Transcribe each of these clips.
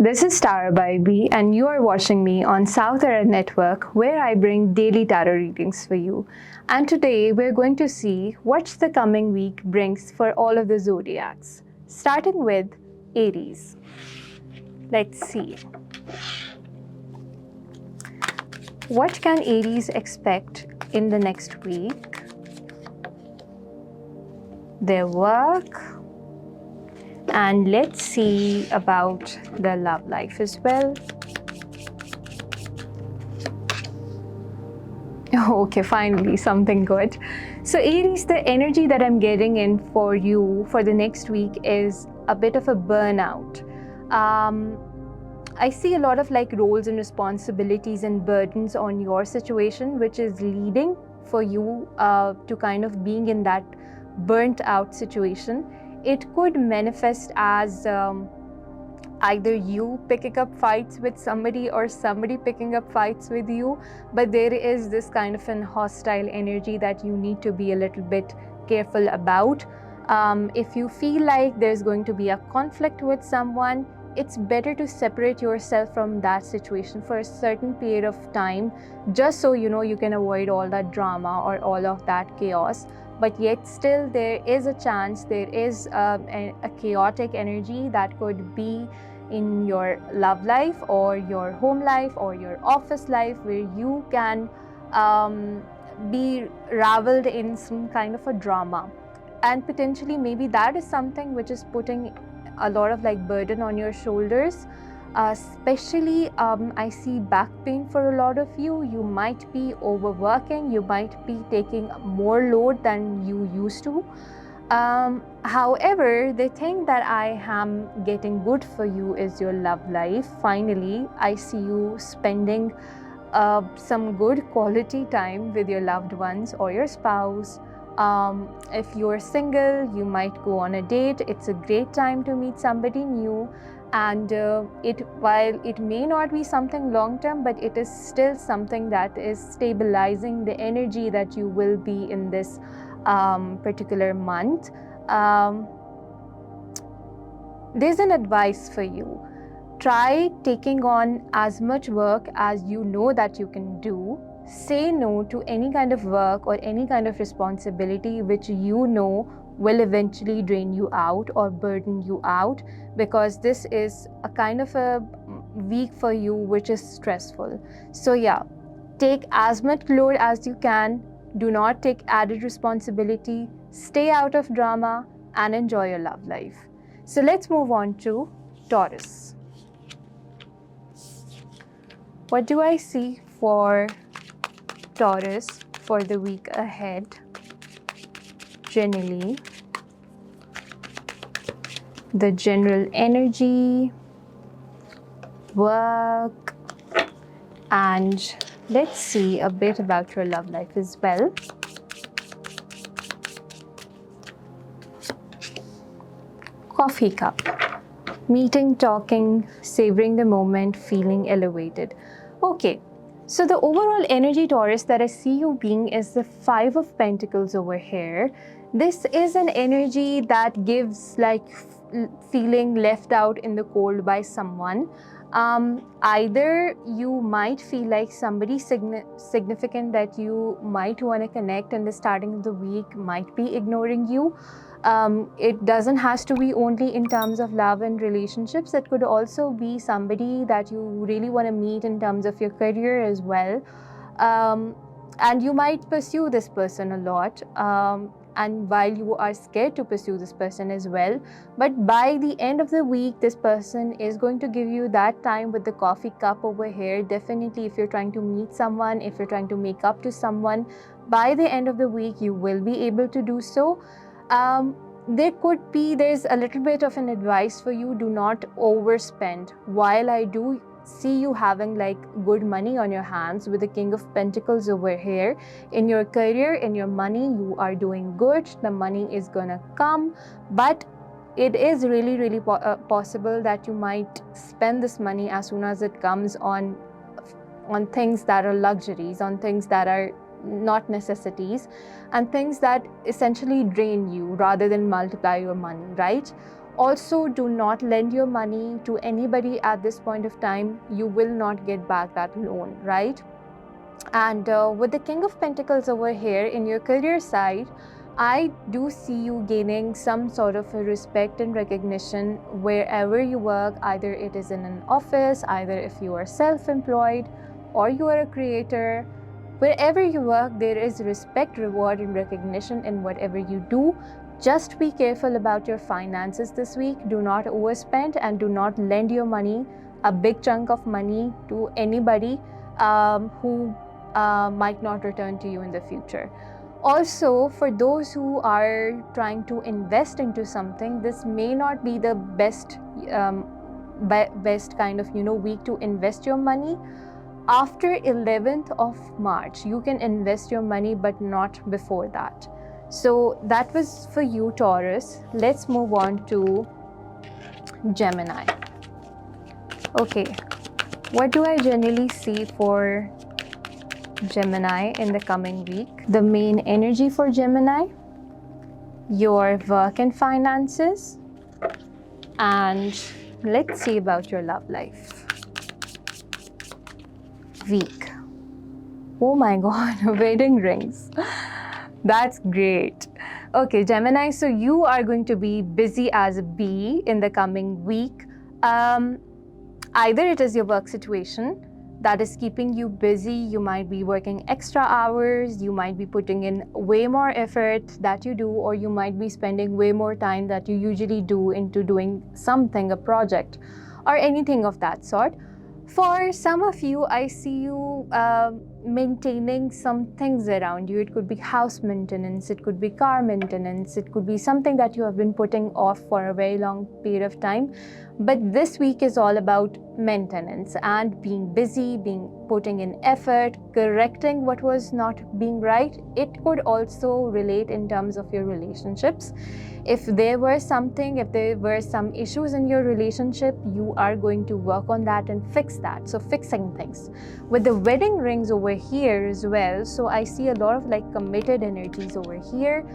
This is Tara by B, and you are watching me on South Arab Network, where I bring daily tarot readings for you. And today we're going to see what the coming week brings for all of the zodiacs, starting with Aries. Let's see. What can Aries expect in the next week? Their work. And let's see about the love life as well. Okay, finally, something good. So Aries, the energy that I'm getting in for you for the next week is a bit of a burnout. I see a lot of roles and responsibilities and burdens on your situation, which is leading for you to kind of being in that burnt out situation. It could manifest as either you picking up fights with somebody or somebody picking up fights with you, but there is this kind of an hostile energy that you need to be a little bit careful about. If you feel like there's going to be a conflict with someone, it's better to separate yourself from that situation for a certain period of time, just so you can avoid all that drama or all of that chaos. But yet still there is a chance, there is a chaotic energy that could be in your love life or your home life or your office life, where you can be raveled in some kind of a drama. And potentially maybe that is something which is putting a lot of burden on your shoulders. Especially I see back pain for a lot of you. You might be overworking, you might be taking more load than you used to. However, the thing that I am getting good for you is your love life. Finally, I see you spending some good quality time with your loved ones or your spouse. If you're single, you might go on a date. It's a great time to meet somebody new. And while it may not be something long term, but it is still something that is stabilizing the energy that you will be in this particular month. There's an advice for you. Try taking on as much work as you know that you can do. Say no to any kind of work or any kind of responsibility which you know will eventually drain you out or burden you out, because this is a kind of a week for you which is stressful. So yeah, take as much load as you can. Do not take added responsibility. Stay out of drama and enjoy your love life. So let's move on to Taurus. What do I see for Taurus for the week ahead? Generally, the general energy, work, and let's see a bit about your love life as well. Coffee cup. Meeting, talking, savoring the moment, feeling elevated. Okay. So the overall energy, Taurus, that I see you being is the 5 of Pentacles over here. This is an energy that gives feeling left out in the cold by someone. Either you might feel like somebody significant that you might want to connect in the starting of the week might be ignoring you. It doesn't has to be only in terms of love and relationships. It could also be somebody that you really want to meet in terms of your career as well. And you might pursue this person a lot. And while you are scared to pursue this person as well, but by the end of the week, this person is going to give you that time with the coffee cup over here. Definitely, if you're trying to meet someone, if you're trying to make up to someone, by the end of the week, you will be able to do so. There's a little bit of an advice for you. Do not overspend. While I do see you having good money on your hands with the King of Pentacles over here, in your career, in your money, you are doing good. The money is gonna come, but it is really possible that you might spend this money as soon as it comes on things that are luxuries, on things that are not necessities, and things that essentially drain you rather than multiply your money, right? Also, do not lend your money to anybody at this point of time. You will not get back that loan, right? And with the King of Pentacles over here in your career side, I do see you gaining some sort of a respect and recognition wherever you work, either it is in an office, either if you are self-employed or you are a creator. Wherever you work, there is respect, reward, and recognition in whatever you do. Just be careful about your finances this week. Do not overspend and do not lend your money, a big chunk of money, to anybody who might not return to you in the future. Also, for those who are trying to invest into something, this may not be the best kind of week to invest your money. After 11th of March, you can invest your money, but not before that. So that was for you, Taurus. Let's move on to Gemini. Okay, what do I generally see for Gemini in the coming week? The main energy for Gemini, your work and finances, and let's see about your love life. Week. Oh my god, wedding rings. That's great. Okay, Gemini, so you are going to be busy as a bee in the coming week. Either it is your work situation that is keeping you busy, you might be working extra hours, you might be putting in way more effort that you do, or you might be spending way more time that you usually do into doing something, a project, or anything of that sort. For some of you, I see you maintaining some things around you. It could be house maintenance, it could be car maintenance, it could be something that you have been putting off for a very long period of time. But this week is all about maintenance and being busy, putting in effort, correcting what was not being right. It could also relate in terms of your relationships. If there were some issues in your relationship, you are going to work on that and fix that. So fixing things. With the wedding rings over here as well, so I see a lot of committed energies over here.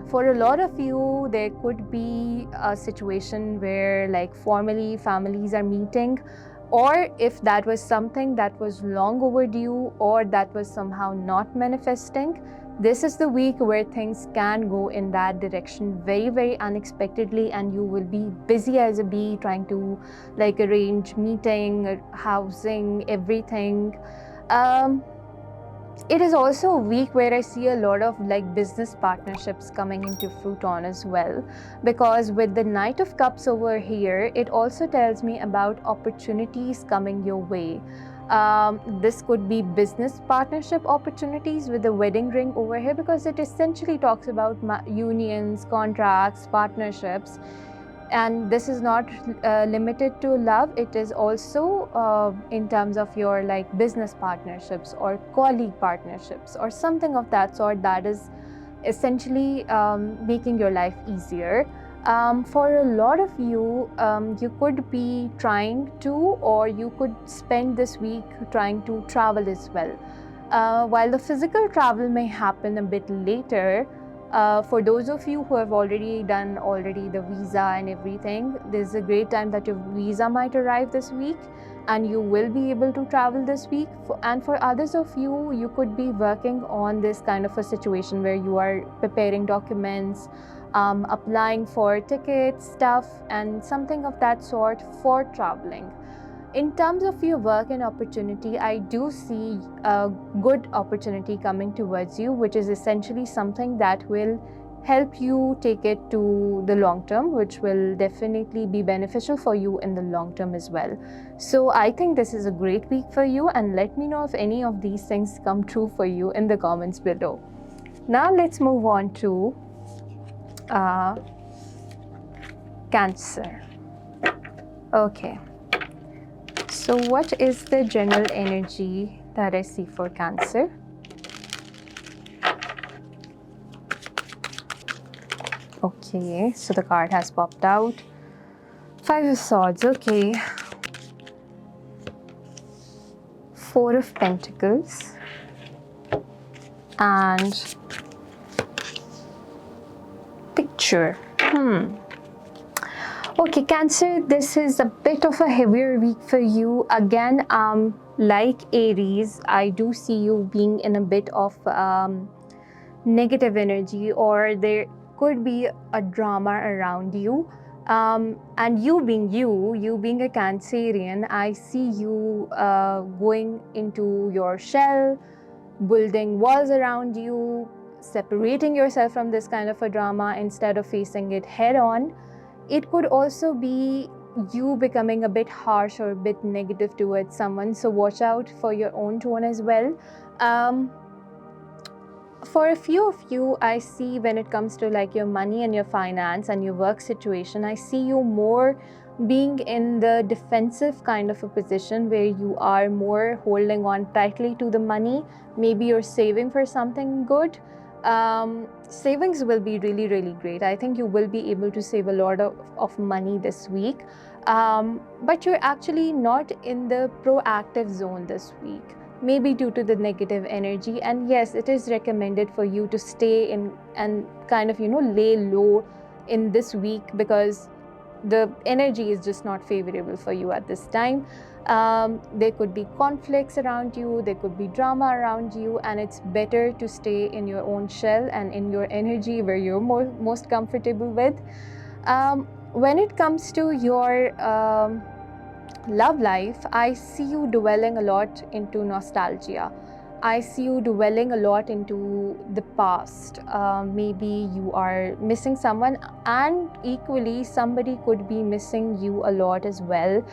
For a lot of you, there could be a situation where formally families are meeting, or if that was something that was long overdue or that was somehow not manifesting, this is the week where things can go in that direction very, very unexpectedly, and you will be busy as a bee trying to arrange meeting, housing, everything. It is also a week where I see a lot of business partnerships coming into fruit on as well, because with the Knight of Cups over here, it also tells me about opportunities coming your way. This could be business partnership opportunities with the wedding ring over here, because it essentially talks about unions, contracts, partnerships. And this is not limited to love. It is also in terms of your business partnerships or colleague partnerships or something of that sort, that is essentially making your life easier. For a lot of you, you could be trying to, or you could spend this week trying to travel as well. While the physical travel may happen a bit later, for those of you who have already done the visa and everything, this is a great time that your visa might arrive this week and you will be able to travel this week. And for others of you, you could be working on this kind of a situation where you are preparing documents, applying for tickets, stuff, and something of that sort for traveling. In terms of your work and opportunity, I do see a good opportunity coming towards you, which is essentially something that will help you take it to the long term, which will definitely be beneficial for you in the long term as well. So I think this is a great week for you, and let me know if any of these things come true for you in the comments below. Now let's move on to Cancer. Okay. So what is the general energy that I see for Cancer? Okay, so the card has popped out. Five of Swords, okay. Four of Pentacles. And Picture. Okay, Cancer, this is a bit of a heavier week for you. Again, like Aries, I do see you being in a bit of negative energy, or there could be a drama around you. And you being a Cancerian, I see you going into your shell, building walls around you, separating yourself from this kind of a drama instead of facing it head on. It could also be you becoming a bit harsh or a bit negative towards someone, so watch out for your own tone as well. For a few of you, I see when it comes to like your money and your finance and your work situation, I see you more being in the defensive kind of a position where you are more holding on tightly to the money. Maybe you're saving for something good. Savings will be really, really great. I think you will be able to save a lot of money this week. But you're actually not in the proactive zone this week, maybe due to the negative energy. And yes, it is recommended for you to stay in and kind of, lay low in this week, because the energy is just not favorable for you at this time. There could be conflicts around you, there could be drama around you, and it's better to stay in your own shell and in your energy where you're most comfortable with. When it comes to your love life, I see you dwelling a lot into nostalgia. I see you dwelling a lot into the past. Maybe you are missing someone, and equally somebody could be missing you a lot as well.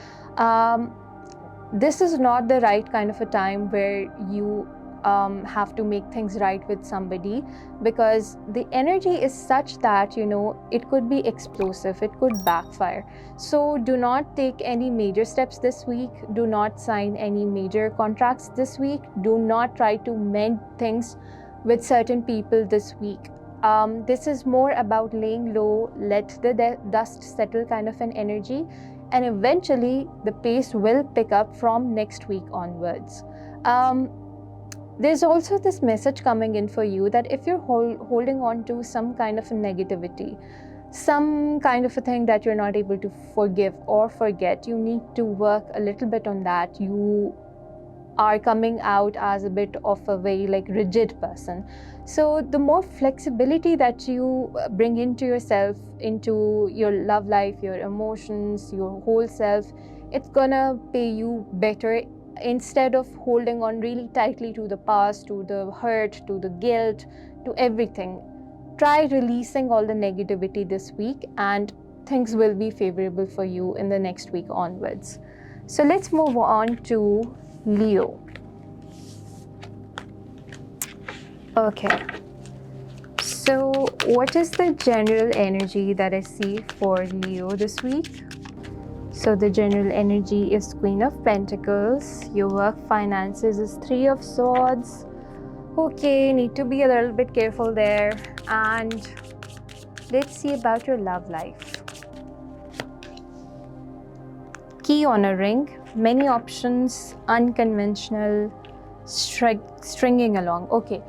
This is not the right kind of a time where you have to make things right with somebody, because the energy is such that it could be explosive, it could backfire. So do not take any major steps this week, do not sign any major contracts this week, do not try to mend things with certain people this week. This is more about laying low, let the dust settle kind of an energy, and eventually the pace will pick up from next week onwards. There's also this message coming in for you that if you're holding on to some kind of a negativity, some kind of a thing that you're not able to forgive or forget, you need to work a little bit on that. You are coming out as a bit of a very rigid person. So the more flexibility that you bring into yourself, into your love life, your emotions, your whole self, it's gonna pay you better. Instead of holding on really tightly to the past, to the hurt, to the guilt, to everything, try releasing all the negativity this week, and things will be favorable for you in the next week onwards. So let's move on to Leo. Okay, so what is the general energy that I see for Leo this week? So the general energy is Queen of Pentacles. Your work finances is Three of Swords. Okay, need to be a little bit careful there. And let's see about your love life. Key on a ring, many options, unconventional, stringing along. Okay.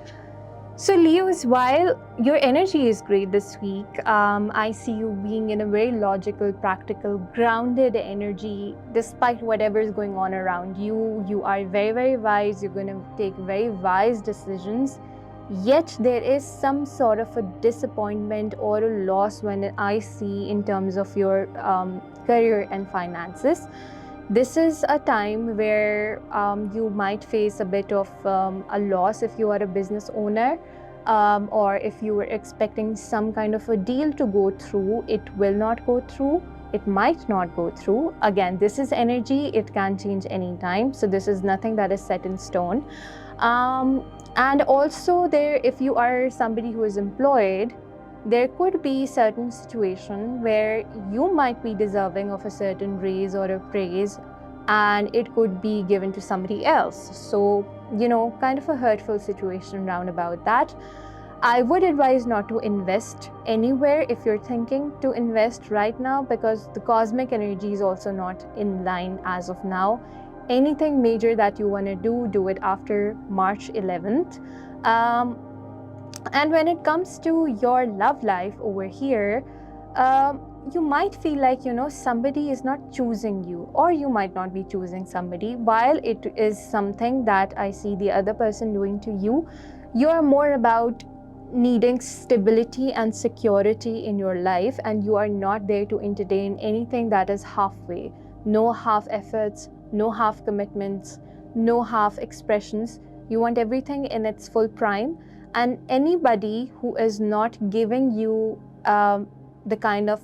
So Leos, while your energy is great this week, I see you being in a very logical, practical, grounded energy. Despite whatever is going on around you, you are very, very wise. You're going to take very wise decisions. Yet there is some sort of a disappointment or a loss when I see in terms of your career and finances. This is a time where you might face a bit of a loss if you are a business owner, or if you were expecting some kind of a deal to go through, it will not go through. It might not go through. Again, this is energy. It can change anytime. So this is nothing that is set in stone. And also there, if you are somebody who is employed, there could be certain situation where you might be deserving of a certain raise or a praise, and it could be given to somebody else. So, kind of a hurtful situation round about that. I would advise not to invest anywhere if you're thinking to invest right now, because the cosmic energy is also not in line as of now. Anything major that you want to do it after March 11th. And when it comes to your love life over here, you might feel like, somebody is not choosing you, or you might not be choosing somebody. While it is something that I see the other person doing to you, you're more about needing stability and security in your life, and you are not there to entertain anything that is halfway. No half efforts, no half commitments, no half expressions. You want everything in its full prime, and anybody who is not giving you the kind of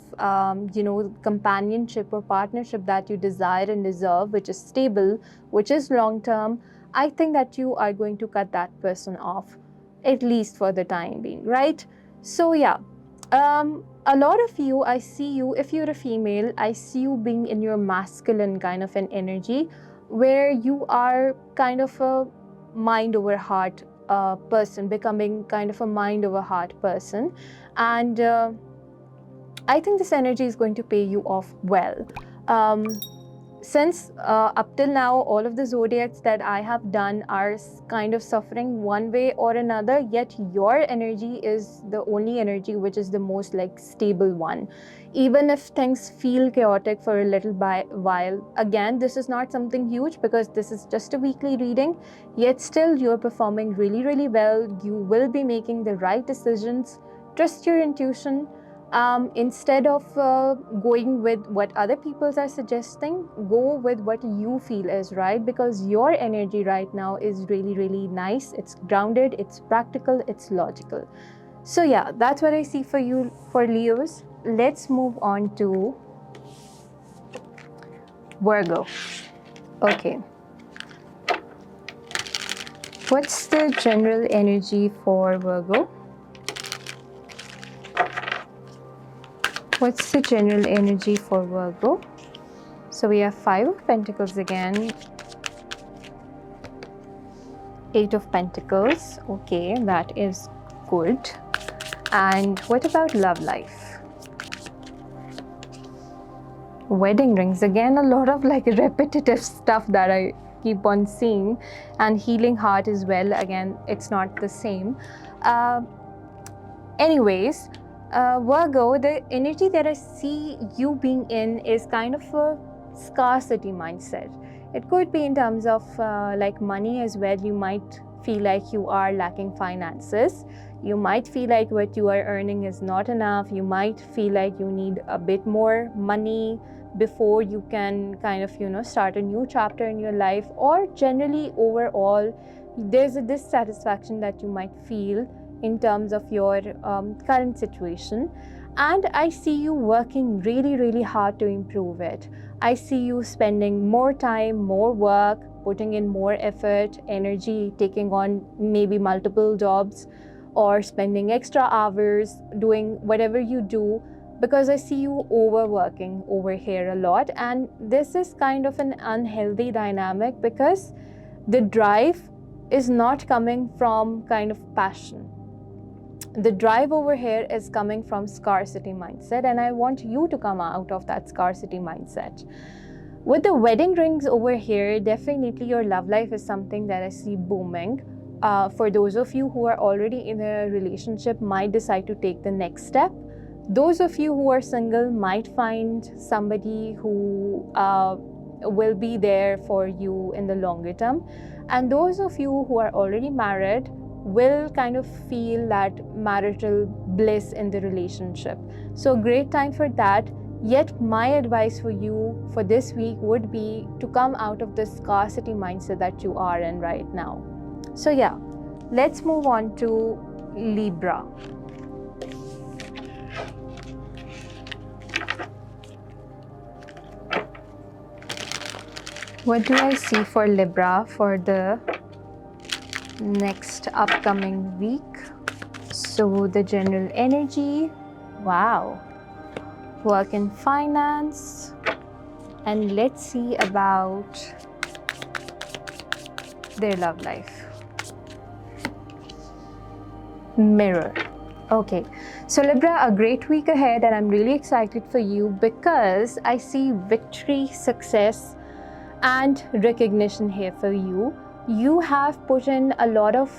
companionship or partnership that you desire and deserve, which is stable, which is long term, I think that you are going to cut that person off, at least for the time being, right? So yeah, a lot of you, I see you, if you're a female, I see you being in your masculine kind of an energy, where you are kind of a mind over heart person, becoming kind of a mind over heart person. And I think this energy is going to pay you off well. Since up till now, all of the zodiacs that I have done are kind of suffering one way or another, yet your energy is the only energy which is the most like stable one. Even if things feel chaotic for a little while, again, this is not something huge because this is just a weekly reading, yet still you're performing really, really well. You will be making the right decisions. Trust your intuition. Instead of going with what other people are suggesting, go with what you feel is right, because your energy right now is really, really nice. It's grounded, it's practical, it's logical. So yeah, that's what I see for you, for Leos. Let's move on to Virgo. Okay. What's the general energy for Virgo? What's the general energy for Virgo? So we have 5 of Pentacles again. 8 of Pentacles. Okay, that is good. And what about love life? Wedding rings. Again, a lot of like repetitive stuff that I keep on seeing. And healing heart as well. Again, it's not the same. Anyways, Virgo, the energy that I see you being in is kind of a scarcity mindset. It could be in terms of like money as well. You might feel like you are lacking finances. You might feel like what you are earning is not enough. You might feel like you need a bit more money before you can kind of, start a new chapter in your life. Or generally overall, there's a dissatisfaction that you might feel in terms of your current situation, and I see you working really, really hard to improve it. I see you spending more time, more work, putting in more effort, energy, taking on maybe multiple jobs, or spending extra hours doing whatever you do, because I see you overworking over here a lot. And this is kind of an unhealthy dynamic, because the drive is not coming from kind of passion. The drive over here is coming from scarcity mindset, and I want you to come out of that scarcity mindset. With the wedding rings over here, definitely your love life is something that I see booming. For those of you who are already in a relationship, might decide to take the next step. Those of you who are single might find somebody who will be there for you in the longer term. And those of you who are already married will kind of feel that marital bliss in the relationship. So great time for that. Yet my advice for you for this week would be to come out of the scarcity mindset that you are in right now. So yeah, let's move on to Libra. What do I see for Libra for the next upcoming week? So the general energy, wow, work and finance, and let's see about their love life. Mirror. Okay, so Libra, a great week ahead, and I'm really excited for you because I see victory, success, and recognition here for you. You have put in a lot of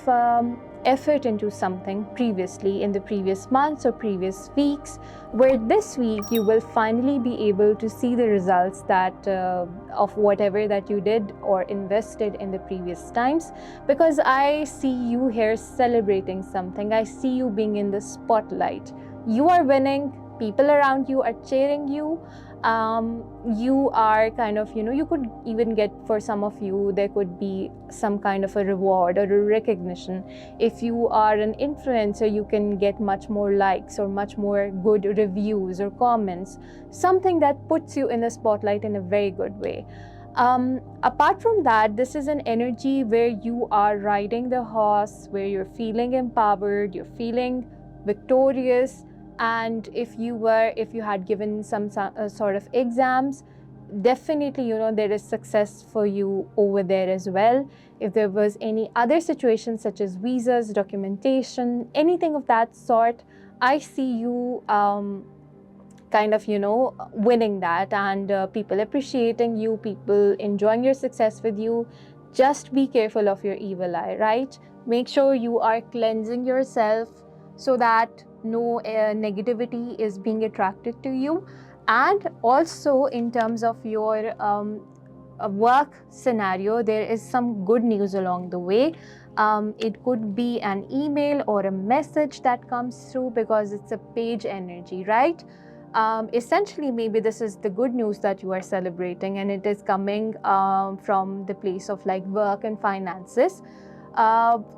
effort into something previously in the previous months or previous weeks, where this week you will finally be able to see the results that of whatever that you did or invested in the previous times, because I see you here celebrating something. I see you being in the spotlight. You are winning, people around you are cheering you. You are kind of, you could even get, for some of you, there could be some kind of a reward or a recognition. If you are an influencer, you can get much more likes or much more good reviews or comments, something that puts you in the spotlight in a very good way. Apart from that, this is an energy where you are riding the horse, where you're feeling empowered, you're feeling victorious. And if you had given some sort of exams, definitely, there is success for you over there as well. If there was any other situation such as visas, documentation, anything of that sort, I see you kind of, winning that, and people appreciating you, people enjoying your success with you. Just be careful of your evil eye, right? Make sure you are cleansing yourself so that no negativity is being attracted to you. And also, in terms of your work scenario, there is some good news along the way. It could be an email or a message that comes through, because it's a page energy, right? Essentially, maybe this is the good news that you are celebrating, and it is coming from the place of like work and finances.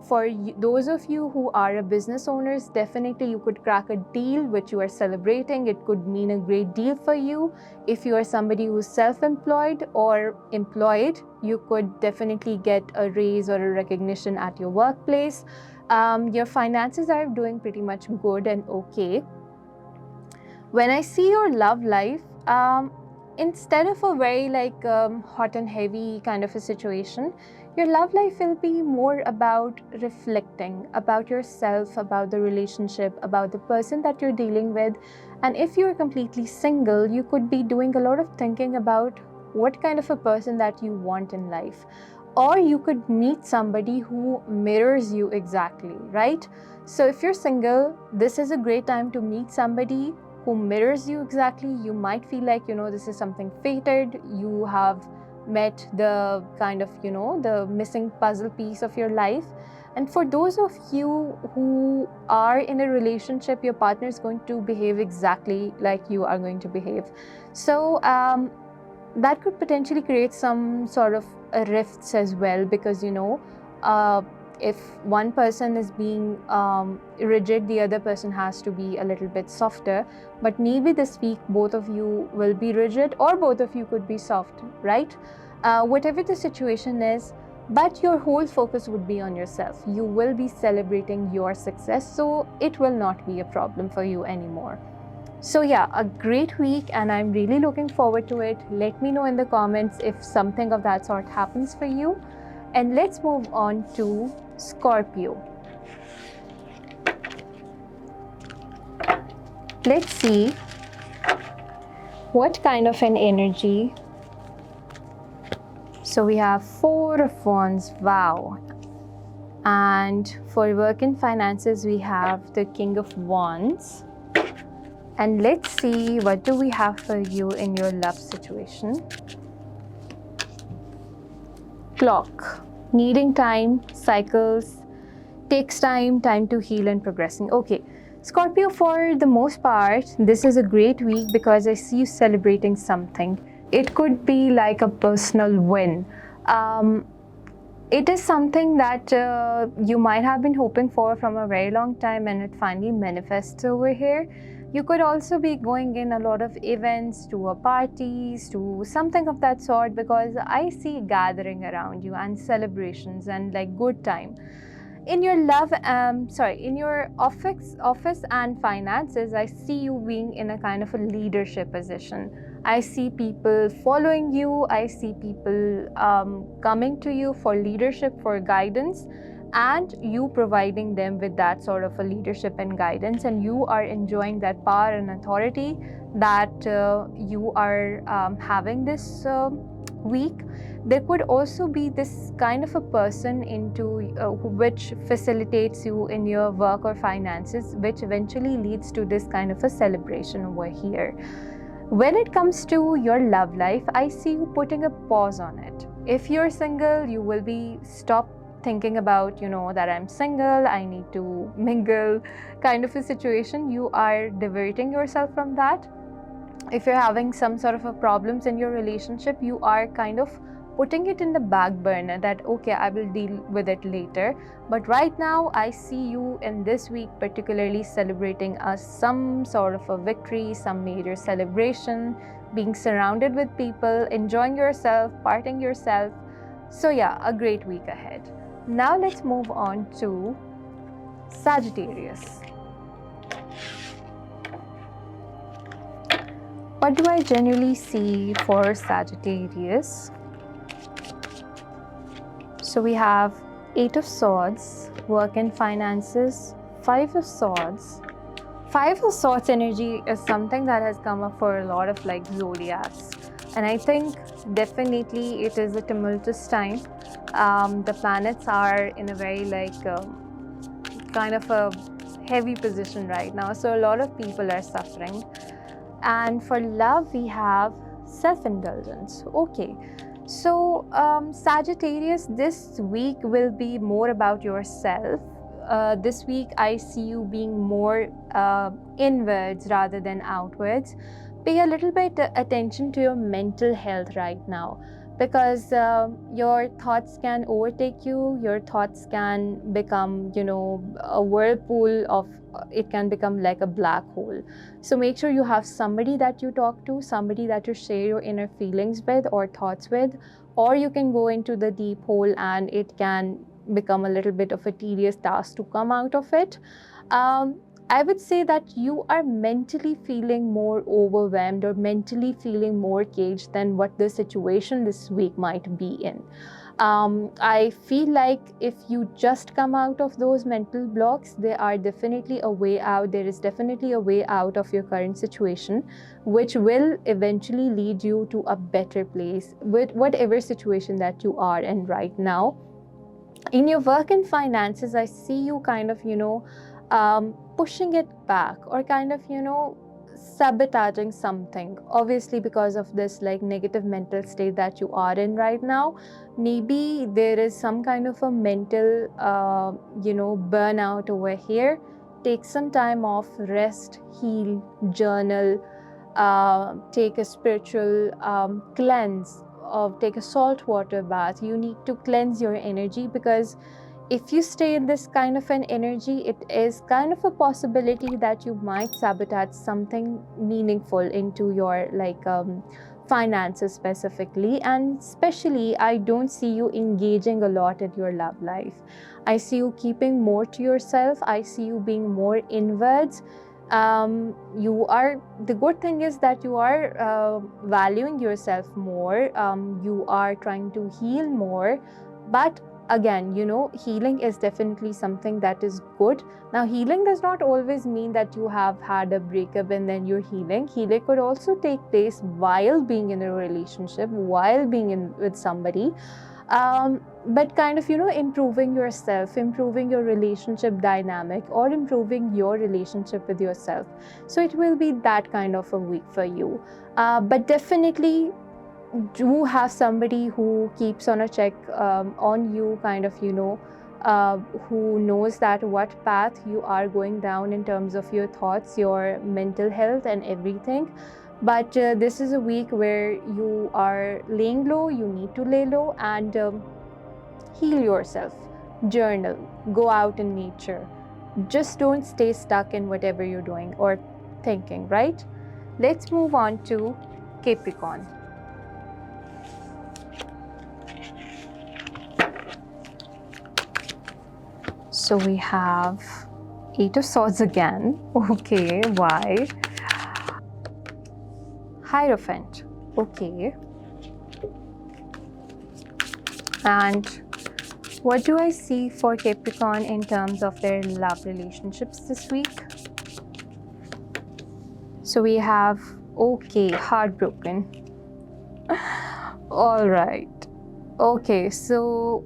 For those of you who are business owners, definitely you could crack a deal which you are celebrating. It could mean a great deal for you. If you are somebody who's self-employed or employed, you could definitely get a raise or a recognition at your workplace. Your finances are doing pretty much good and okay. When I see your love life, instead of a very hot and heavy kind of a situation, your love life will be more about reflecting about yourself, about the relationship, about the person that you're dealing with. And if you're completely single, you could be doing a lot of thinking about what kind of a person that you want in life. Or you could meet somebody who mirrors you exactly, right? So if you're single, this is a great time to meet somebody who mirrors you exactly. You might feel like, this is something fated. You have met the kind of, the missing puzzle piece of your life. And for those of you who are in a relationship, your partner is going to behave exactly like you are going to behave. So that could potentially create some sort of rifts as well, because if one person is being rigid, the other person has to be a little bit softer. But maybe this week both of you will be rigid, or both of you could be soft, right? Whatever the situation is, but your whole focus would be on yourself. You will be celebrating your success, so it will not be a problem for you anymore. So yeah, a great week, and I'm really looking forward to it. Let me know in the comments if something of that sort happens for you. And let's move on to Scorpio. Let's see what kind of an energy. So we have Four of Wands, wow. And for work and finances, we have the King of Wands. And let's see, what do we have for you in your love situation? Clock, needing time, cycles, takes time to heal and progressing. Okay, Scorpio, for the most part, this is a great week because I see you celebrating something. It could be like a personal win. It is something that you might have been hoping for from a very long time, and it finally manifests over here. You could also be going in a lot of events, to parties, to something of that sort, because I see gathering around you and celebrations and like good time. In your in your office and finances, I see you being in a kind of a leadership position. I see people following you. I see people coming to you for leadership, for guidance, and you providing them with that sort of a leadership and guidance, and you are enjoying that power and authority that you are having this week, there could also be this kind of a person which facilitates you in your work or finances, which eventually leads to this kind of a celebration over here. When it comes to your love life, I see you putting a pause on it. If you're single, you will be stop thinking about, that I'm single, I need to mingle kind of a situation. You are diverting yourself from that. If you're having some sort of a problems in your relationship, you are kind of putting it in the back burner that, okay, I will deal with it later. But right now, I see you in this week particularly celebrating some sort of a victory, some major celebration, being surrounded with people, enjoying yourself, partying yourself. So yeah, a great week ahead. Now let's move on to Sagittarius. What do I generally see for Sagittarius? So we have 8 of Swords, work and finances, 5 of Swords. 5 of Swords energy is something that has come up for a lot of Zodiacs. And I think definitely it is a tumultuous time. The planets are in a very kind of a heavy position right now. So a lot of people are suffering. And for love, we have self-indulgence. Okay. So Sagittarius, this week will be more about yourself. This week, I see you being more inwards rather than outwards. Pay a little bit attention to your mental health right now, because your thoughts can overtake you. Your thoughts can become, a whirlpool of, it can become like a black hole. So make sure you have somebody that you talk to, somebody that you share your inner feelings with or thoughts with, or you can go into the deep hole and it can become a little bit of a tedious task to come out of it. I would say that you are mentally feeling more overwhelmed or mentally feeling more caged than what the situation this week might be in. I feel like if you just come out of those mental blocks, there are definitely a way out. There is definitely a way out of your current situation, which will eventually lead you to a better place with whatever situation that you are in right now. In your work and finances, I see you kind of, pushing it back or kind of, sabotaging something, obviously because of this negative mental state that you are in right now. Maybe there is some kind of a mental burnout over here. Take some time off, rest, heal, journal, take a spiritual cleanse, or take a salt water bath. You need to cleanse your energy, because if you stay in this kind of an energy, it is kind of a possibility that you might sabotage something meaningful into your finances specifically. And especially, I don't see you engaging a lot in your love life. I see you keeping more to yourself. I see you being more inwards. The good thing is that you are valuing yourself more. You are trying to heal more. But again, healing is definitely something that is good. Now, healing does not always mean that you have had a breakup and then you're healing. Healing could also take place while being in a relationship, while being with somebody. But kind of, improving yourself, improving your relationship dynamic, or improving your relationship with yourself. So it will be that kind of a week for you. But definitely, do have somebody who keeps on a check on you, kind of, who knows that what path you are going down in terms of your thoughts, your mental health and everything. But this is a week where you are laying low. You need to lay low and heal yourself, journal, go out in nature. Just don't stay stuck in whatever you're doing or thinking, right? Let's move on to Capricorn. So we have 8 of Swords again. Okay, why? Hierophant. Okay. And what do I see for Capricorn in terms of their love relationships this week? So we have, okay, heartbroken. All right. Okay, so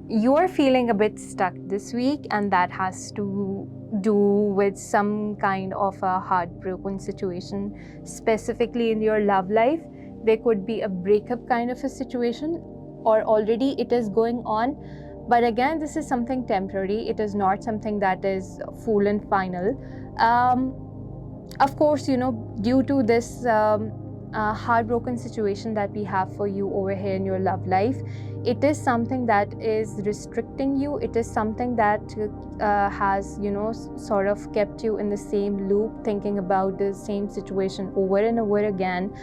you're feeling a bit stuck this week, and that has to do with some kind of a heartbroken situation, specifically in your love life. There could be a breakup kind of a situation, or already it is going on. But again, this is something temporary. It is not something that is full and final. Of course, due to this heartbroken situation that we have for you over here in your love life, it is something that is restricting you. It is something that has, sort of kept you in the same loop, thinking about the same situation over and over again.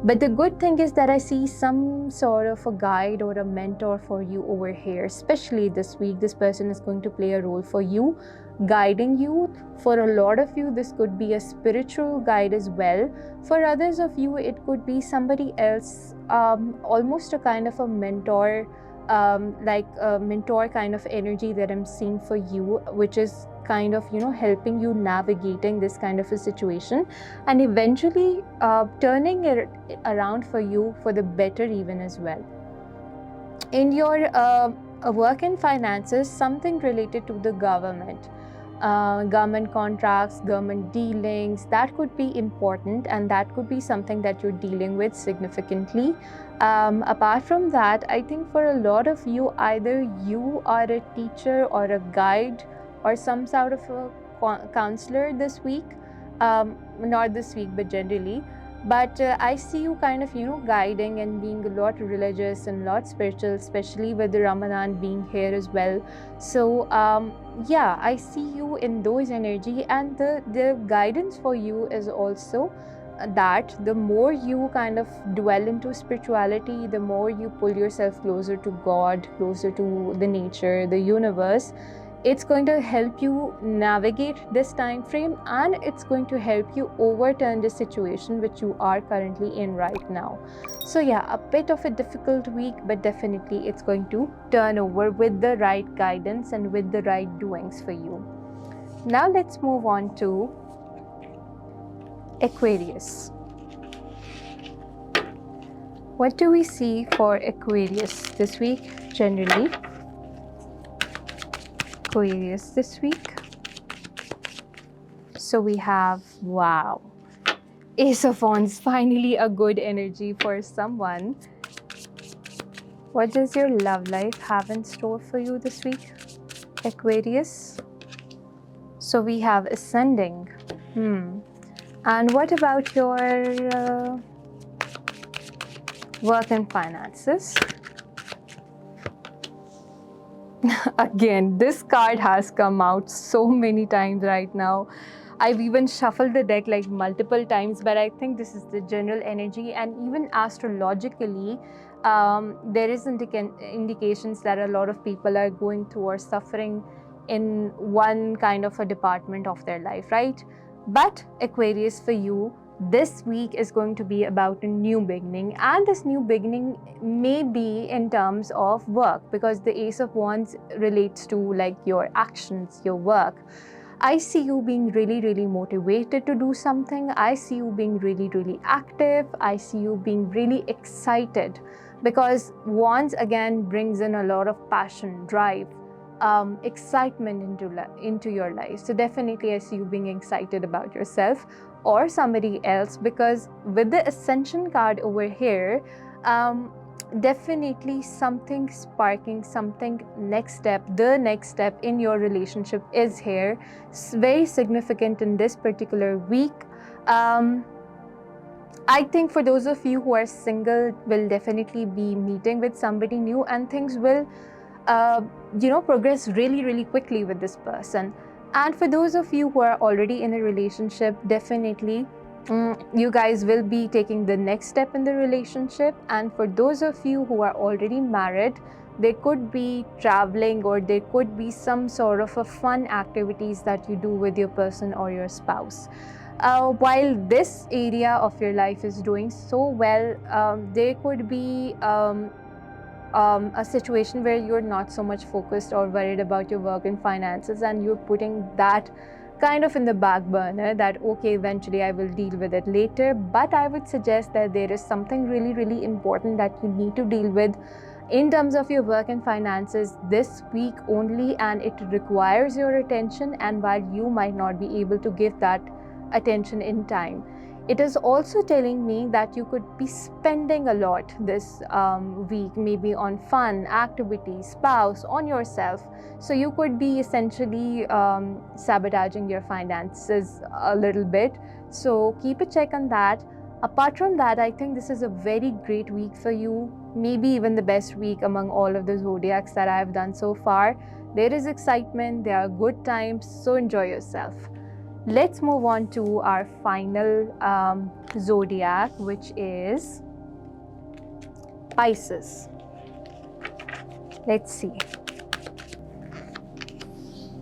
But the good thing is that I see some sort of a guide or a mentor for you over here, especially this week. This person is going to play a role for you, guiding you. For a lot of you, this could be a spiritual guide as well. For others of you, it could be somebody else, almost a kind of a mentor, like a mentor kind of energy that I'm seeing for you, which is kind of helping you navigating this kind of a situation, and eventually turning it around for you for the better even as well. In your work and finances, something related to the government, government contracts, government dealings, that could be important, and that could be something that you're dealing with significantly. Apart from that, I think for a lot of you, either you are a teacher or a guide or some sort of a counselor this week, not this week but generally. But I see you kind of guiding and being a lot religious and a lot spiritual, especially with the Ramadan being here as well. So yeah, I see you in those energy, and the guidance for you is also that the more you kind of dwell into spirituality, the more you pull yourself closer to God, closer to the nature, the universe, it's going to help you navigate this time frame, and it's going to help you overturn the situation which you are currently in right now. So yeah, a bit of a difficult week, but definitely it's going to turn over with the right guidance and with the right doings for you. Now let's move on to Aquarius. What do we see for Aquarius this week generally? Aquarius this week. So we have, wow, Ace of Wands, finally a good energy for someone. What does your love life have in store for you this week, Aquarius? So we have Ascending. And what about your work and finances? Again, this card has come out so many times right now. I've even shuffled the deck like multiple times, but I think this is the general energy. And even astrologically, there is indications that a lot of people are going through or suffering in one kind of a department of their life, right? But Aquarius, for you, this week is going to be about a new beginning, and this new beginning may be in terms of work, because the Ace of Wands relates to like your actions, your work. I see you being really, really motivated to do something. I see you being really, really active. I see you being really excited, because Wands again brings in a lot of passion, drive, excitement into your life. So definitely I see you being excited about yourself or somebody else, because with the Ascension card over here, definitely something sparking, something next step, the next step in your relationship is here. It's very significant in this particular week. I think for those of you who are single, will definitely be meeting with somebody new, and things will progress really, really quickly with this person. And for those of you who are already in a relationship, definitely you guys will be taking the next step in the relationship. And for those of you who are already married, there could be traveling, or there could be some sort of a fun activities that you do with your person or your spouse. While this area of your life is doing so well, there could be a situation where you're not so much focused or worried about your work and finances, and you're putting that kind of in the back burner, that okay, eventually I will deal with it later. But I would suggest that there is something really, really important that you need to deal with in terms of your work and finances this week only, and it requires your attention. And while you might not be able to give that attention in time, it is also telling me that you could be spending a lot this week, maybe on fun, activities, spouse, on yourself. So you could be essentially sabotaging your finances a little bit. So keep a check on that. Apart from that, I think this is a very great week for you, maybe even the best week among all of the zodiacs that I have done so far. There is excitement, there are good times, so enjoy yourself. Let's move on to our final zodiac, which is Pisces. Let's see.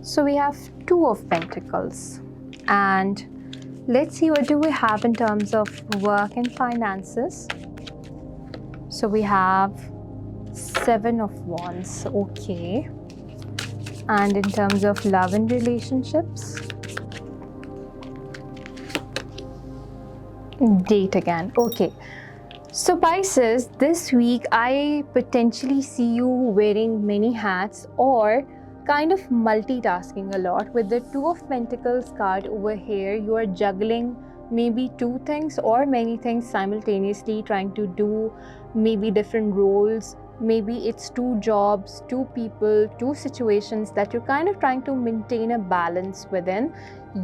So we have Two of Pentacles, and let's see what do we have in terms of work and finances. So we have Seven of Wands, okay. And in terms of love and relationships, Date again, okay. So Pisces, this week I potentially see you wearing many hats or kind of multitasking a lot. With the Two of Pentacles card over here, you are juggling maybe two things or many things simultaneously, trying to do maybe different roles. Maybe it's two jobs, two people, two situations that you're kind of trying to maintain a balance within.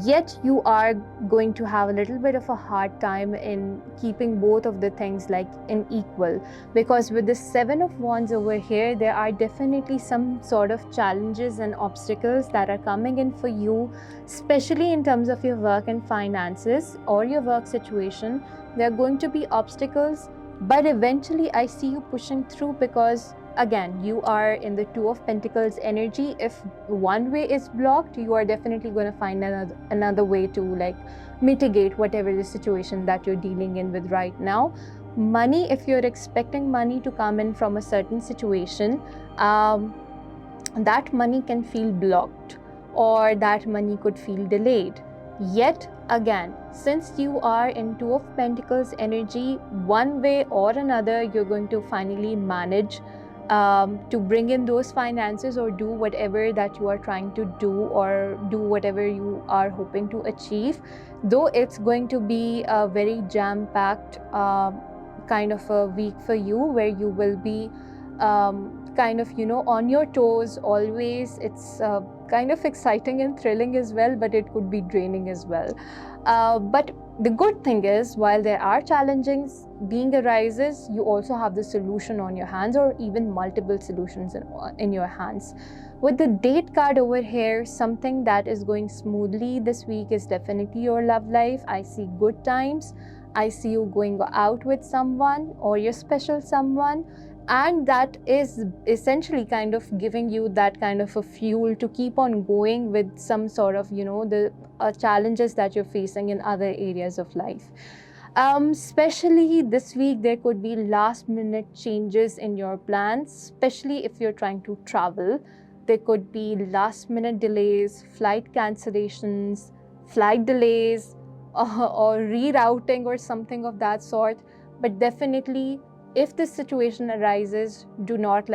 Yet you are going to have a little bit of a hard time in keeping both of the things like in equal, because with the Seven of Wands over here, there are definitely some sort of challenges and obstacles that are coming in for you, especially in terms of your work and finances or your work situation. There are going to be obstacles, but eventually I see you pushing through, because again, you are in the Two of Pentacles energy. If one way is blocked, you are definitely going to find another way to like mitigate whatever the situation that you're dealing in with right now. Money, if you're expecting money to come in from a certain situation, that money can feel blocked, or that money could feel delayed. Yet again, since you are in Two of Pentacles energy, one way or another, you're going to finally manage to bring in those finances or do whatever that you are trying to do, or do whatever you are hoping to achieve. Though it's going to be a very jam-packed kind of a week for you, where you will be kind of, on your toes always. It's kind of exciting and thrilling as well, but it could be draining as well. But the good thing is, while there are challenges being arises, you also have the solution on your hands, or even multiple solutions in your hands. With the Date card over here, something that is going smoothly this week is definitely your love life. I see good times. I see you going out with someone or your special someone, and that is essentially kind of giving you that kind of a fuel to keep on going with some sort of, the challenges that you're facing in other areas of life. Especially this week, there could be last minute changes in your plans, especially if you're trying to travel. There could be last minute delays, flight cancellations, flight delays, or rerouting or something of that sort. But definitely, if this situation arises, do not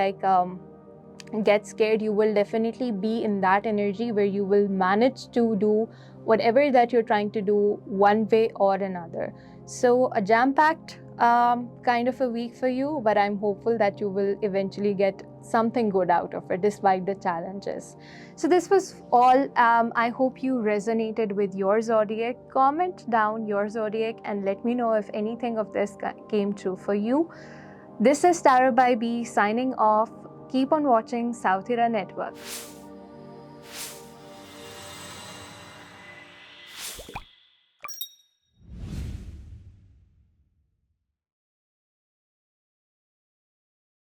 get scared. You will definitely be in that energy where you will manage to do whatever that you're trying to do one way or another. So a jam-packed kind of a week for you, but I'm hopeful that you will eventually get something good out of it despite the challenges. So this was all. I hope you resonated with your zodiac. Comment down your zodiac and let me know if anything of this came true for you. This is Tarot by B signing off. Keep on watching South Network.